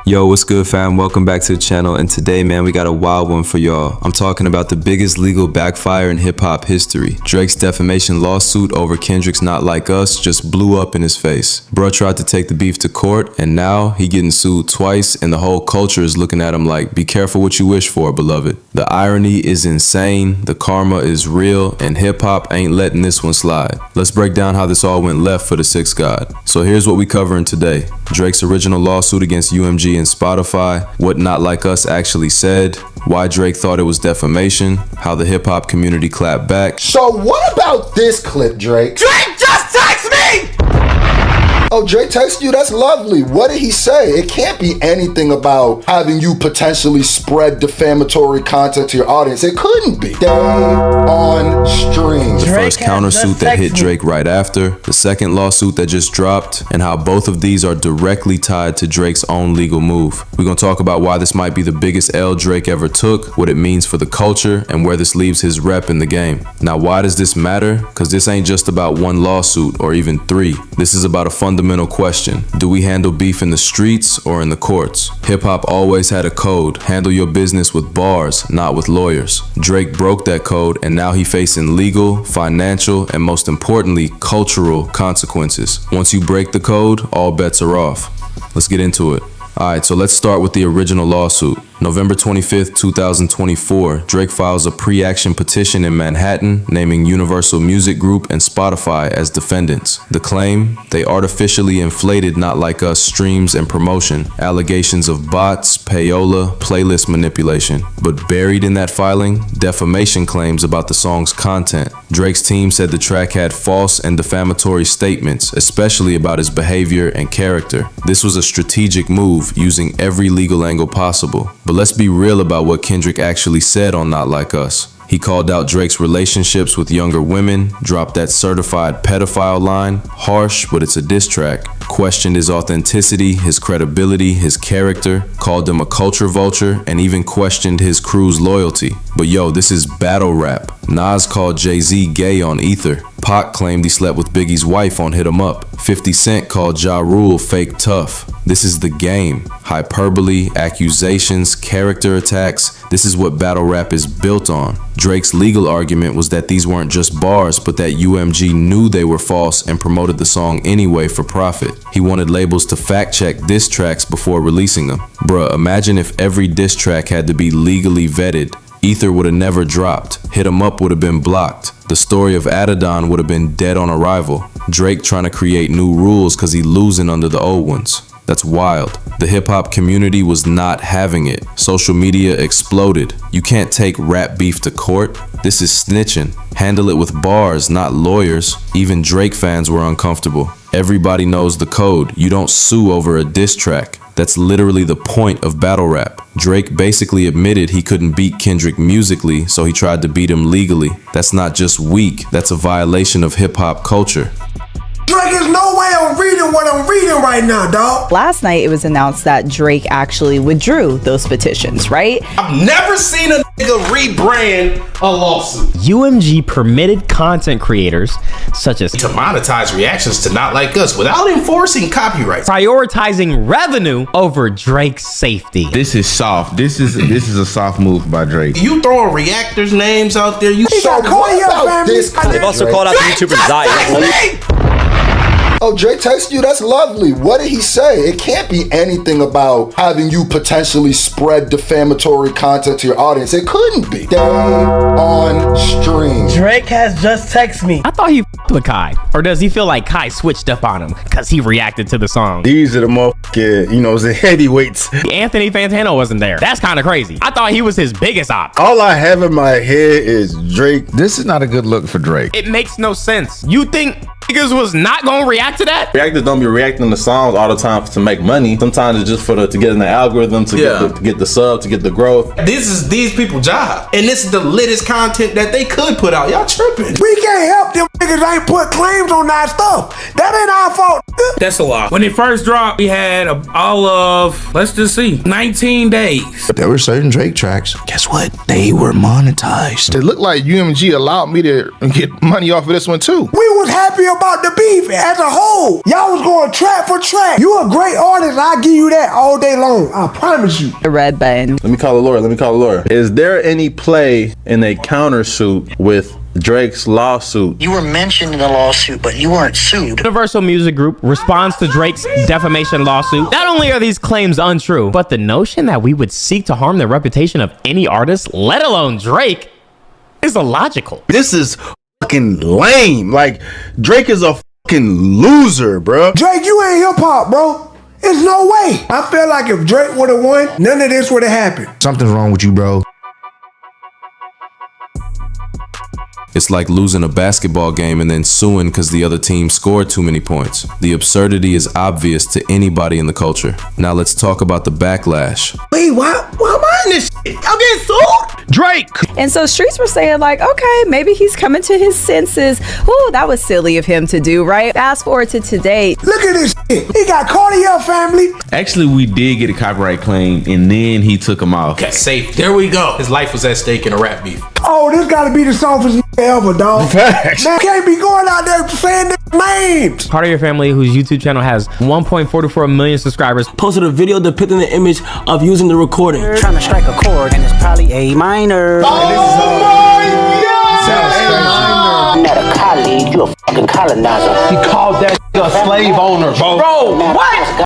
Yo, what's good, fam? Welcome back to the channel, and today, man, we got a wild one for y'all. I'm talking about the biggest legal backfire in hip-hop history. Drake's defamation lawsuit over Kendrick's Not Like Us just blew up in his face. Bruh tried to take the beef to court, and now he getting sued twice, and the whole culture is looking at him like, be careful what you wish for, beloved. The irony is insane, the karma is real, and hip-hop ain't letting this one slide. Let's break down how this all went left for the Sixth God. So here's what we covering today. Drake's original lawsuit against UMG and Spotify, what Not Like Us actually said, why Drake thought it was defamation, how the hip-hop community clapped back. So what about this clip, Drake? Drake just text me! Oh, Drake texted you? That's lovely. What did he say? It can't be anything about having you potentially spread defamatory content to your audience. It couldn't be. Day on stream. The first countersuit that hit Drake right after, the second lawsuit that just dropped, and how both of these are directly tied to Drake's own legal move. We're gonna talk about why this might be the biggest L Drake ever took, what it means for the culture, and where this leaves his rep in the game. Now, why does this matter? Because this ain't just about one lawsuit or even three. This is about a fundamental question. Do we handle beef in the streets or in the courts? Hip-hop always had a code. Handle your business with bars, not with lawyers. Drake broke that code, and now he facing legal, financial, and most importantly, cultural consequences. Once you break the code, all bets are off. Let's get into it. Alright, so let's start with the original lawsuit. November 25th, 2024, Drake files a pre-action petition in Manhattan naming Universal Music Group and Spotify as defendants. The claim, they artificially inflated Not Like Us streams and promotion, allegations of bots, payola, playlist manipulation. But buried in that filing, defamation claims about the song's content. Drake's team said the track had false and defamatory statements, especially about his behavior and character. This was a strategic move, using every legal angle possible. But let's be real about what Kendrick actually said on Not Like Us. He called out Drake's relationships with younger women, dropped that certified pedophile line, harsh, but it's a diss track, questioned his authenticity, his credibility, his character, called him a culture vulture, and even questioned his crew's loyalty. But yo, this is battle rap. Nas called Jay-Z gay on Ether. Pac claimed he slept with Biggie's wife on Hit 'Em Up. 50 Cent called Ja Rule fake tough. This is the game. Hyperbole, accusations, character attacks. This is what battle rap is built on. Drake's legal argument was that these weren't just bars, but that UMG knew they were false and promoted the song anyway for profit. He wanted labels to fact check diss tracks before releasing them. Bruh, imagine if every diss track had to be legally vetted. Ether would have never dropped. Hit 'Em Up would have been blocked. The story of Adidon would have been dead on arrival. Drake trying to create new rules cause he losing under the old ones. That's wild. The hip-hop community was not having it. Social media exploded. You can't take rap beef to court. This is snitching. Handle it with bars, not lawyers. Even Drake fans were uncomfortable. Everybody knows the code. You don't sue over a diss track. That's literally the point of battle rap. Drake basically admitted he couldn't beat Kendrick musically, so he tried to beat him legally. That's not just weak, that's a violation of hip-hop culture. Drake, there's no way I'm reading what I'm reading right now, dog. Last night, it was announced that Drake actually withdrew those petitions, right? I've never seen a nigga rebrand a lawsuit. UMG permitted content creators, such as To monetize reactions to Not Like Us without enforcing copyrights. prioritizing revenue over Drake's safety. This is soft. This is a soft move by Drake. You throwing reactors' names out there, you So what about this clip, They've also Drake? called out the YouTubers Zion. Oh, Drake texted you? That's lovely. What did he say? It can't be anything about having you potentially spread defamatory content to your audience. It couldn't be. Day on stream. Drake has just texted me. I thought he f***ed with Kai. Or does he feel like Kai switched up on him because he reacted to the song? These are the motherfucking, the heavyweights. Anthony Fantano wasn't there. That's kind of crazy. I thought he was his biggest op. All I have in my head is Drake. This is not a good look for Drake. It makes no sense. You think niggas was not gonna react to that? Reactors don't be reacting to songs all the time to make money. Sometimes it's just to get in the algorithm, to get the sub, to get the growth. This is these people's job. And this is the littest content that they could put out. Y'all tripping. We can't help them niggas ain't put claims on that stuff. That ain't our fault. That's a lot. When it first dropped, we had all of, let's just see, 19 days. But there were certain Drake tracks. Guess what? They were monetized. It looked like UMG allowed me to get money off of this one too. We was happy about the beef as a whole. Y'all was going track for track. You a great artist. I'll give you that all day long. I promise you. The red button. Let me call the lawyer. Is there any play in a countersuit with Drake's lawsuit? You were mentioned in the lawsuit, but you weren't sued. Universal Music Group responds to Drake's defamation lawsuit. Not only are these claims untrue, but the notion that we would seek to harm the reputation of any artist, let alone Drake, is illogical. This is fucking lame. Like, Drake is a fucking loser, bro. Drake, you ain't hip hop, bro. There's no way. I feel like if Drake would have won, none of this would have happened. Something's wrong with you, bro. It's like losing a basketball game and then suing because the other team scored too many points. The absurdity is obvious to anybody in the culture. Now let's talk about the backlash. Wait, why am I in this shit? I'm getting sued? Drake. And so streets were saying like, okay, maybe he's coming to his senses. Ooh, that was silly of him to do, right? Fast forward to today. Look at this shit. He got Cartier family. Actually, we did get a copyright claim, and then he took him off. Okay, safe. There we go. His life was at stake in a rap beef. Oh, this gotta be the softest ever, dog. Facts. Man, can't be going out there saying their names. Cartier family, whose YouTube channel has 1.44 million subscribers, Posted a video depicting the image of using the recording. Trying to strike a chord, and it's probably A minor. Oh my God! Not a colleague, you a fucking colonizer. He called that a slave owner, bro. Bro, what?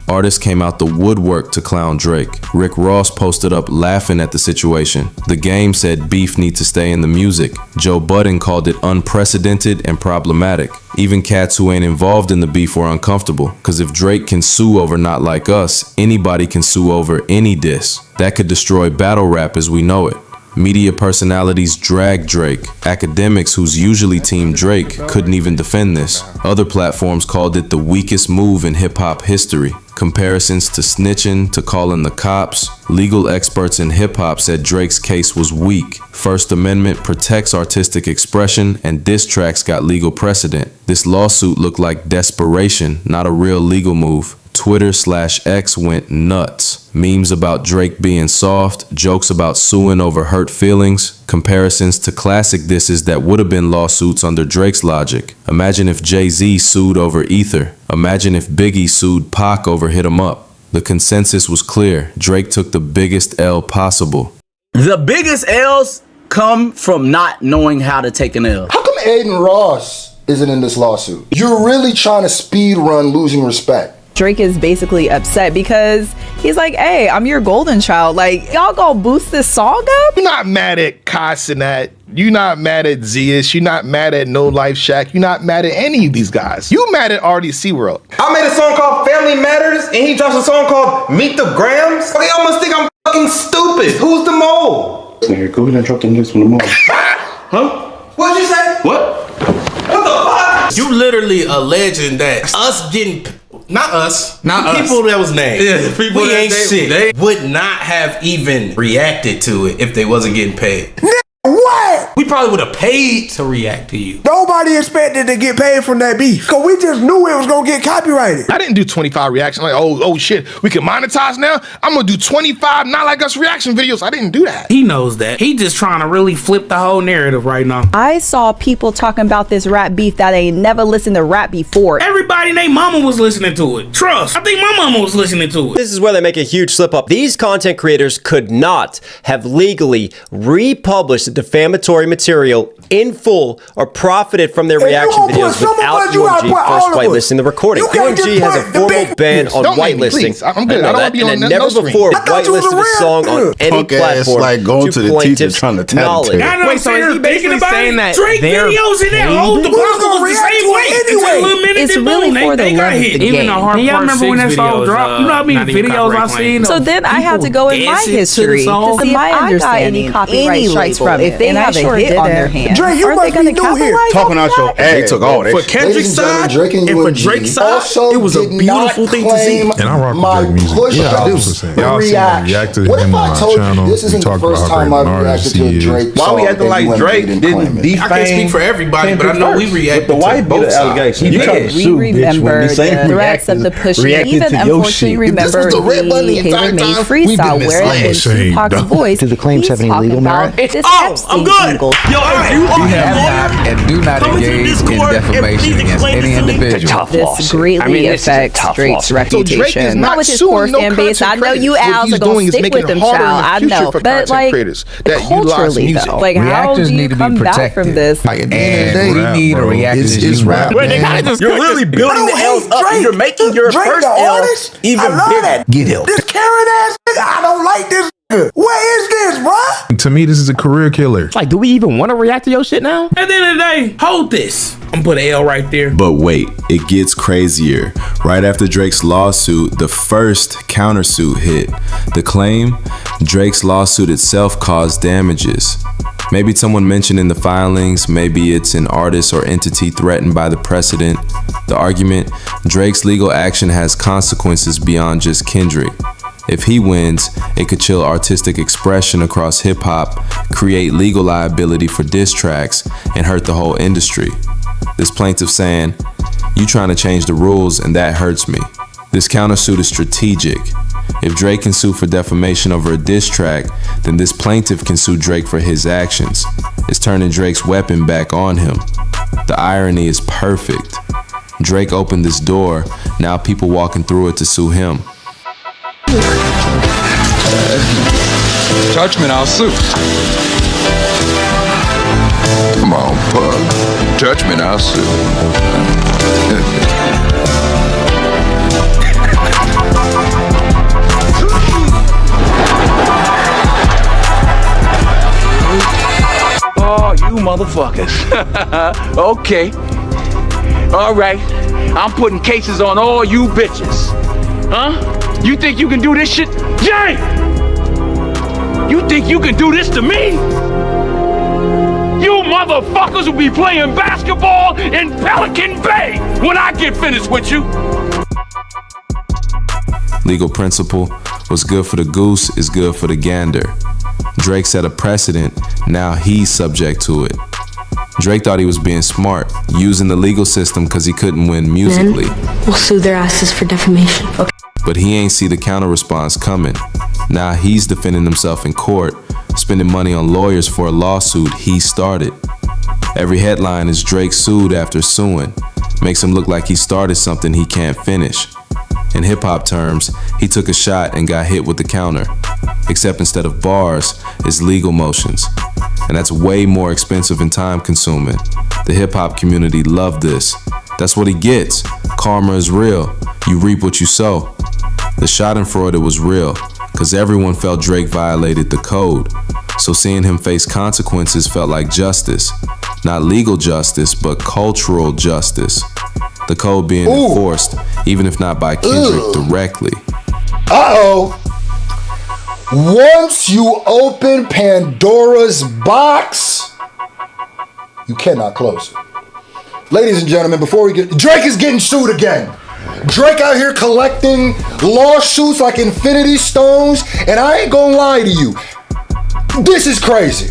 Artists came out the woodwork to clown Drake. Rick Ross posted up laughing at the situation. The Game said beef need to stay in the music. Joe Budden called it unprecedented and problematic. Even cats who ain't involved in the beef were uncomfortable, cause if Drake can sue over Not Like Us, anybody can sue over any diss. That could destroy battle rap as we know it. Media personalities dragged Drake. Academics who's usually team Drake couldn't even defend this. Other platforms called it the weakest move in hip-hop history. Comparisons to snitching, to calling the cops. Legal experts in hip-hop said Drake's case was weak. First Amendment protects artistic expression, and diss tracks got legal precedent. This lawsuit looked like desperation, not a real legal move. Twitter/X went nuts. Memes about Drake being soft, jokes about suing over hurt feelings, comparisons to classic disses that would have been lawsuits under Drake's logic. Imagine if Jay-Z sued over Ether. Imagine if Biggie sued Pac over Hit 'Em Up. The consensus was clear. Drake took the biggest L possible. The biggest L's come from not knowing how to take an L. How come Aiden Ross isn't in this lawsuit? You're really trying to speed run losing respect. Drake is basically upset because he's like, hey, I'm your golden child. Like, y'all gonna boost this song up? You're not mad at Casanat. You're not mad at Zeus. You're not mad at No Life Shack. You're not mad at any of these guys. You mad at RDC World. I made a song called Family Matters, and he drops a song called Meet the Grams. They almost think I'm fucking stupid. Who's the mole? Nigga, go ahead and drop the next one tomorrow. Huh? What'd you say? What? What the fuck? You literally alleging that us getting, not us, not us. people that was named. Yeah, people we that ain't shit. They would not have even reacted to it if they wasn't getting paid. What? We probably would have paid to react to you. Nobody expected to get paid from that beef. Cause we just knew it was gonna get copyrighted. I didn't do 25 reactions like, oh shit, we can monetize now? I'm gonna do 25 Not Like Us reaction videos. I didn't do that. He knows that. He just trying to really flip the whole narrative right now. I saw people talking about this rap beef that they never listened to rap before. Everybody and their mama was listening to it. Trust. I think my mama was listening to it. This is where they make a huge slip up. These content creators could not have legally republished the defamatory material in full or profited from their reaction videos without UMG first whitelisting the recording. UMG has a formal ban on whitelisting. I'm good. I don't want to be on that. Never before whitelisted a song on any platform like going to the teacher trying to tattoo. Wait, so is he basically saying that Drake videos in there hold the gospel the same way anyway. It's really for the love of the game. Y'all remember when that song dropped? You know how many videos I seen? So then I had to go in my history to see if I got any copyright strikes from it. If they have a hit shit on their hands. Drake, you Aren't must they gonna be new here. capitalize Talking off out your that? ass. They took all that For shit. Kendrick's side Drake and for UMG Drake's side, also it was a did beautiful not thing to see. claim And I rock with my Drake music. push Yeah, up 100%. Y'all see me reaction. react to What him if on I my told channel. you this isn't We the talk first about how time great I've an artist reacted to a he is. Drake Why song we acting that like UMG Drake didn't didn't claim it? defame? I can't speak for everybody, but I know we reacted the to white both beater sides. allegation. You trying to We sue, bitch, when remember the same the threats of the pushing. reacted Even to your unfortunately shit. remember the red button the the entire tailor-made time, we've been freestyle where misled. in Shame, Tupac's dog. voice, Do the claims he's have any talking legal about merit? this I'm Epstein good. angle. Yo, if you are have a not lawyer, and do not come into engage this in court and defamation please against explain any this to me. individual. This greatly affects Drake's reputation. Drake is not not with his suing core no fan base. I content know you creators. What Al's he's are gonna doing is stick making with it him, harder in child. the I future know, for but content like creators that utilize culturally music. though, like how Reactors do you need to be come back protected. from this? Like at the end of the day, we need a reactor. It's rap. Wait, they gotta just you're literally building the L's up. Drake. You're making your Drake, first the L artist? even I love bigger. that. Get help. This Karen ass nigga, I don't like this nigga. Where is this, bruh? To me, this is a career killer. It's like, do we even want to react to your shit now? At the end of the day, hold this. I'm gonna put an L right there. But wait, it gets crazier. Right after Drake's lawsuit, the first countersuit hit. The claim, Drake's lawsuit itself caused damages. Maybe someone mentioned in the filings, maybe it's an artist or entity threatened by the precedent. The argument, Drake's legal action has consequences beyond just Kendrick. If he wins, it could chill artistic expression across hip-hop, create legal liability for diss tracks, and hurt the whole industry. This plaintiff saying, "You trying to change the rules and that hurts me." This countersuit is strategic. If Drake can sue for defamation over a diss track, then this plaintiff can sue Drake for his actions. It's turning Drake's weapon back on him. The irony is perfect. Drake opened this door, now people walking through it to sue him. Judgment, I'll sue. Come on, pug. Judgment, I'll sue. Oh, you motherfuckers. Okay. All right. I'm putting cases on all you bitches. Huh? You think you can do this shit? Jay! You think you can do this to me? You motherfuckers will be playing basketball in Pelican Bay when I get finished with you. Legal principle, what's good for the goose is good for the gander. Drake set a precedent, now he's subject to it. Drake thought he was being smart, using the legal system because he couldn't win musically. Then we'll sue their asses for defamation. Okay. But he ain't see the counter response coming. Now he's defending himself in court, spending money on lawyers for a lawsuit he started. Every headline is Drake sued after suing. Makes him look like he started something he can't finish. In hip-hop terms, he took a shot and got hit with the counter. Except instead of bars, it's legal motions. And that's way more expensive and time-consuming. The hip-hop community loved this. That's what he gets. Karma is real. You reap what you sow. The schadenfreude was real, because everyone felt Drake violated the code. So seeing him face consequences felt like justice. Not legal justice, but cultural justice. The code being enforced, even if not by Kendrick directly. Uh-oh. Once you open Pandora's box, you cannot close it. Ladies and gentlemen, before we get... Drake is getting sued again. Drake out here collecting lawsuits like infinity stones, and I ain't gonna lie to you. This is crazy.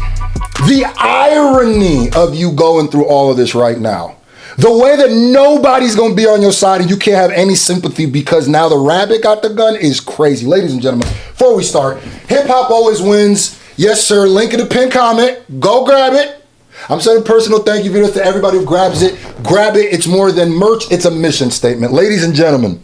The irony of you going through all of this right now. The way that nobody's gonna be on your side and you can't have any sympathy because now the rabbit got the gun is crazy. Ladies and gentlemen, before we start, hip hop always wins. Yes, sir. Link in the pinned comment. Go grab it. I'm sending personal thank you videos to everybody who grabs it. Grab it. It's more than merch. It's a mission statement. Ladies and gentlemen,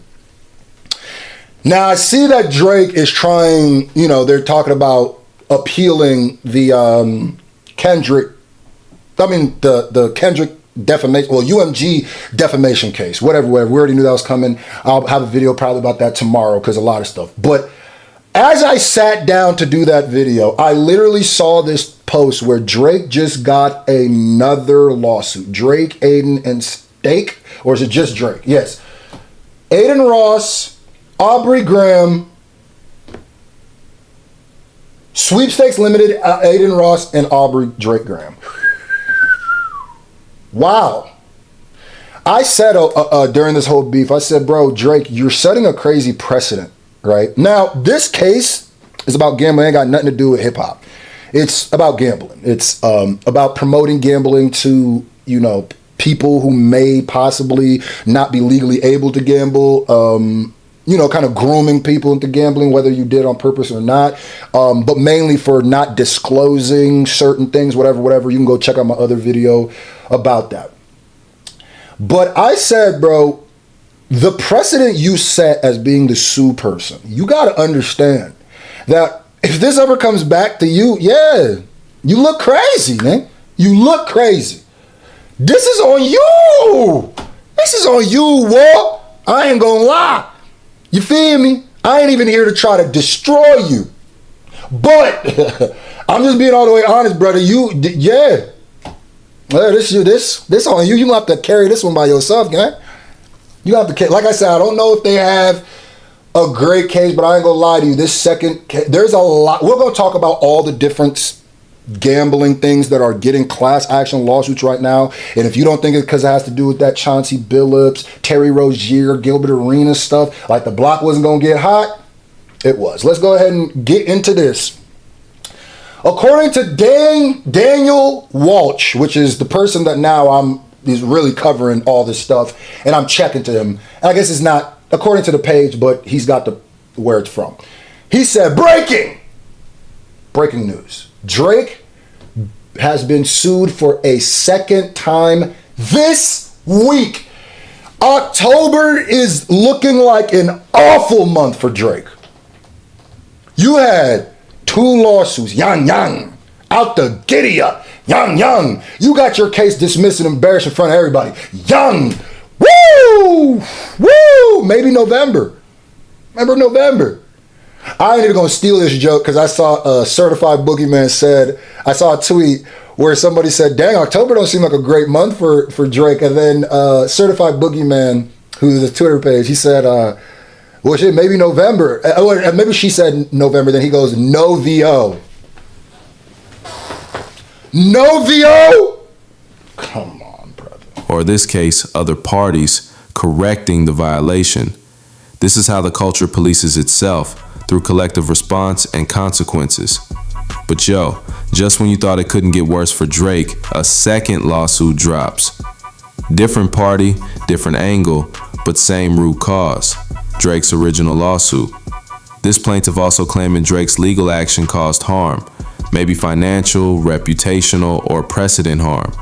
now I see that Drake is trying, they're talking about appealing the Kendrick, the Kendrick defamation, UMG defamation case, whatever. We already knew that was coming. I'll have a video probably about that tomorrow because a lot of stuff. But as I sat down to do that video, I literally saw this post where Drake just got another lawsuit. Drake, Aiden, and Stake, or is it just Drake? Yes. Aiden Ross, Aubrey Graham, Sweepstakes Limited, Aiden Ross, and Aubrey Drake Graham. wow. I said during this whole beef, I said, bro, Drake, you're setting a crazy precedent, right? Now, this case is about gambling. It ain't got nothing to do with hip hop. It's about gambling. It's about promoting gambling to, you know, people who may possibly not be legally able to gamble, you know, kind of grooming people into gambling, whether you did on purpose or not, but mainly for not disclosing certain things, whatever. You can go check out my other video about that. But I said, bro, the precedent you set as being the sue person, you got to understand that if this ever comes back to you, yeah, you look crazy, man. You look crazy. This is on you. This is on you, War. I ain't gonna lie. You feel me? I ain't even here to try to destroy you. But I'm just being all the way honest, brother. Yeah. This on you. You gonna have to carry this one by yourself, gang. You have to, like I said, I don't know if they have a great case, but I ain't gonna lie to you. This second case, there's a lot. We're gonna talk about all the different gambling things that are getting class action lawsuits right now. And if you don't think it's because it has to do with that Chauncey Billups, Terry Rozier, Gilbert Arenas stuff, like the block wasn't gonna get hot, it was. Let's go ahead and get into this. According to Daniel Walsh, which is the person that now he's really covering all this stuff, and I'm checking to him. And I guess it's not according to the page, but he's got where it's from. He said, breaking news. Drake has been sued for a second time this week. October is looking like an awful month for Drake. You had 2 lawsuits, yang, out the giddy up, yang. You got your case dismissed and embarrassed in front of everybody, yang. Woo! Maybe November. Remember November? I ain't even gonna steal this joke because I saw Certified Boogeyman I saw a tweet where somebody said, dang, October don't seem like a great month for Drake. And then Certified Boogeyman, who's a Twitter page, he said, well, shit, maybe November. Maybe she said November. Then he goes, no VO. No VO? Come on, brother. Or in this case, other parties correcting the violation. This is how the culture polices itself, through collective response and consequences. But yo, just when you thought it couldn't get worse for Drake, a second lawsuit drops. Different party, different angle, but same root cause. Drake's original lawsuit. This plaintiff also claiming Drake's legal action caused harm, maybe financial, reputational, or precedent harm.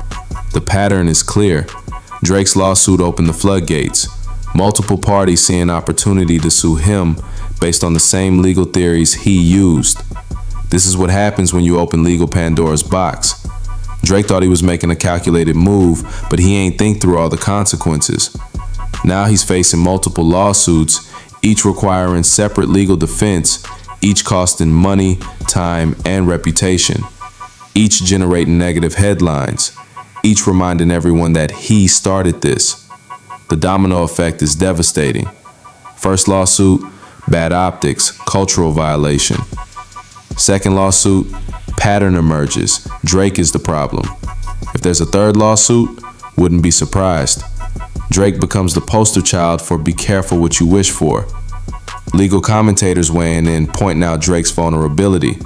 The pattern is clear. Drake's lawsuit opened the floodgates. Multiple parties see an opportunity to sue him based on the same legal theories he used. This is what happens when you open legal Pandora's box. Drake thought he was making a calculated move, but he ain't think through all the consequences. Now he's facing multiple lawsuits, each requiring separate legal defense, each costing money, time, and reputation, each generating negative headlines, each reminding everyone that he started this. The domino effect is devastating. First lawsuit, bad optics, cultural violation. Second lawsuit, pattern emerges. Drake is the problem. If there's a third lawsuit, wouldn't be surprised. Drake becomes the poster child for be careful what you wish for. Legal commentators weighing in, pointing out Drake's vulnerability.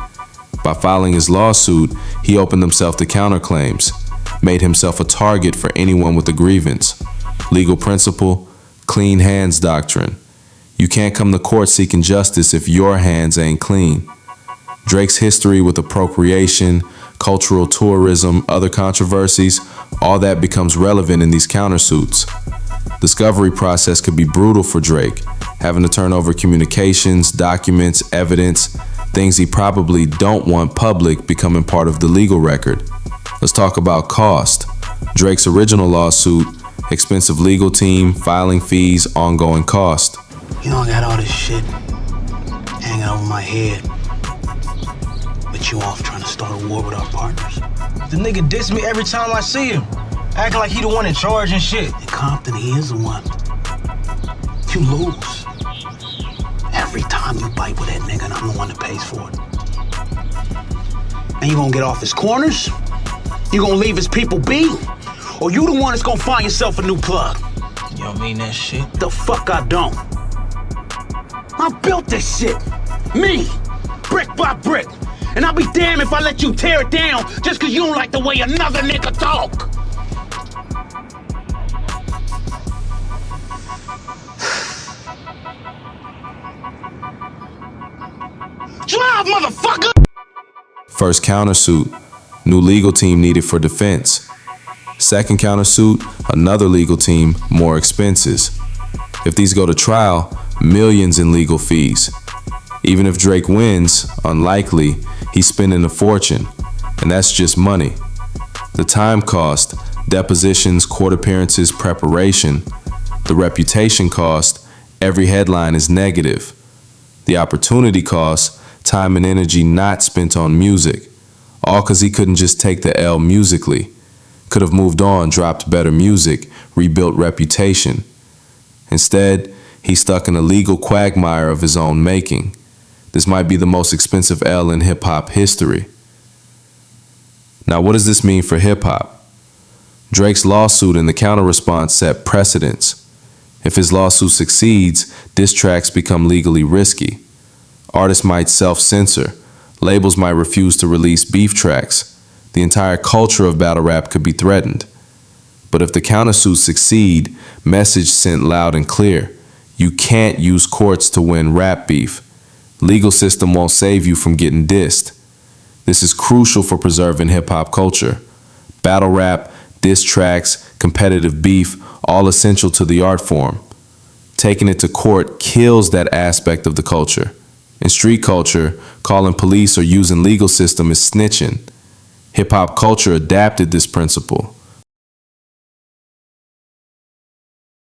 By filing his lawsuit, he opened himself to counterclaims, made himself a target for anyone with a grievance. Legal principle, clean hands doctrine. You can't come to court seeking justice if your hands ain't clean. Drake's history with appropriation, cultural tourism, other controversies, all that becomes relevant in these countersuits. Discovery process could be brutal for Drake, having to turn over communications, documents, evidence, things he probably don't want public becoming part of the legal record. Let's talk about cost. Drake's original lawsuit, expensive legal team, filing fees, ongoing cost. You know I got all this shit hanging over my head, but you off trying to start a war with our partners. The nigga diss me every time I see him, acting like he the one in charge and shit. In Compton, he is the one. You lose. Every time you bite with that nigga, and I'm the one that pays for it. And you gonna get off his corners? You gonna leave his people be? or you the one that's gonna find yourself a new plug. You don't mean that shit? The fuck I don't. I built this shit. Me. Brick by brick. And I'll be damned if I let you tear it down just cause you don't like the way another nigga talk. Drive, motherfucker! First countersuit, new legal team needed for defense. Second countersuit, another legal team, more expenses. If these go to trial, millions in legal fees. Even if Drake wins, unlikely, he's spending a fortune, and that's just money. The time cost, depositions, court appearances, preparation. The reputation cost, every headline is negative. The opportunity cost, time and energy not spent on music. All because he couldn't just take the L musically. Could have moved on, dropped better music, rebuilt reputation. Instead, he's stuck in a legal quagmire of his own making. This might be the most expensive L in hip-hop history. Now, what does this mean for hip-hop? Drake's lawsuit and the counter-response set precedents. If his lawsuit succeeds, diss tracks become legally risky. Artists might self-censor. Labels might refuse to release beef tracks. The entire culture of battle rap could be threatened. But if the countersuits succeed, message sent loud and clear. You can't use courts to win rap beef. Legal system won't save you from getting dissed. This is crucial for preserving hip-hop culture. Battle rap, diss tracks, competitive beef, all essential to the art form. Taking it to court kills that aspect of the culture. In street culture, calling police or using legal system is snitching. Hip-hop culture adapted this principle.